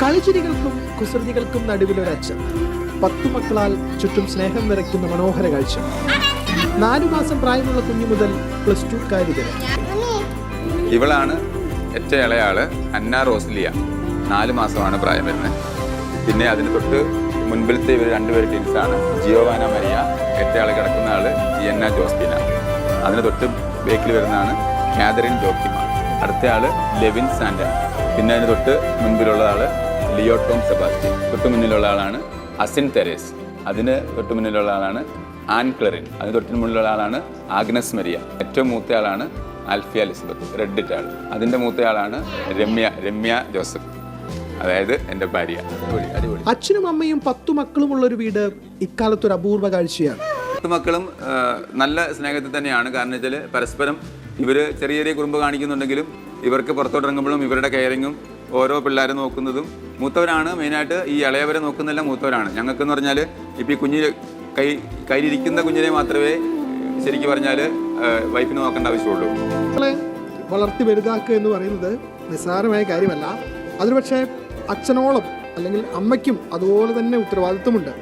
കളിച്ചിരികൾക്കും കുസൃതികൾക്കും നടുവിലൊരച്ഛൻ, 10 മക്കളാൽ ചുറ്റും സ്നേഹം നിറയ്ക്കുന്ന മനോഹര കാഴ്ച. 4 മാസം പ്രായമുള്ള കുഞ്ഞു മുതൽ +2 വരെ. ഇവളാണ് ഏറ്റവും ഇളയാള് അന്ന റോസ്ലിയ. 4 മാസമാണ് പ്രായം വരുന്നത്. പിന്നെ അതിന് തൊട്ട് മുൻപിലത്തെ ഇവർ 2 പേര് ടീംസാണ്. ജിയോവാന മരിയ, ഏറ്റവും ആൾ കിടക്കുന്ന ആള് ജിയന്ന ജോസ്പിന. അതിന് തൊട്ട് ബേക്കിൽ വരുന്നതാണ് കാതറിൻ ജോക്കിമ. അടുത്ത ആള് ലെവിൻ സാൻഡൻ. പിന്നെ അതിന് തൊട്ട് മുൻപിലുള്ള ആള് ലിയോ ടോം സെബാസ്റ്റ്യൻ. തൊട്ട് മുന്നിലുള്ള ആളാണ് അസിൻ തെരേസ്. അതിന് തൊട്ട് മുന്നിലുള്ള ആളാണ് ആൻ ക്ലെറിൻ. അതിന് തൊട്ട് മുന്നിലുള്ള ആളാണ് ആഗ്നസ് മരിയ. ഏറ്റവും മൂത്ത ആളാണ് ആൽഫിയ എലിസബത്ത്, റെഡിറ്റ് ആൾ. അതിൻ്റെ മൂത്ത ആളാണ് രമ്യ ജോസഫ്, അതായത് എൻ്റെ ഭാര്യ. അടിപൊളി. അച്ഛനും അമ്മയും 10 മക്കളുമുള്ള ഒരു വീട് ഇക്കാലത്തൊരു അപൂർവ കാഴ്ചയാണ്. 10 മക്കളും നല്ല സ്നേഹത്തിൽ തന്നെയാണ്. കാരണം വെച്ചാൽ പരസ്പരം ഇവർ ചെറിയ ചെറിയ കുറുമ്പ് കാണിക്കുന്നുണ്ടെങ്കിലും ഇവർക്ക് പുറത്തോട്ടിറങ്ങുമ്പോഴും ഇവരുടെ കെയറിങ്ങും ഓരോ പിള്ളേരെ നോക്കുന്നതും മൂത്തവരാണ് മെയിനായിട്ട്. ഈ ഇളയവരെ നോക്കുന്നതെല്ലാം മൂത്തവരാണ്. ഞങ്ങൾക്കെന്ന് പറഞ്ഞാൽ ഇപ്പോൾ ഈ കുഞ്ഞ് കയ്യിലിരിക്കുന്ന കുഞ്ഞിനെ മാത്രമേ ശരിക്കും പറഞ്ഞാൽ വൈഫിന് നോക്കേണ്ട ആവശ്യമുള്ളൂ. മക്കളെ വളർത്തി വലുതാക്കുക എന്ന് പറയുന്നത് നിസ്സാരമായ കാര്യമല്ല. അതിന് പക്ഷേ അച്ഛനോളം അല്ലെങ്കിൽ അമ്മയ്ക്കും അതുപോലെ തന്നെ ഉത്തരവാദിത്വമുണ്ട്.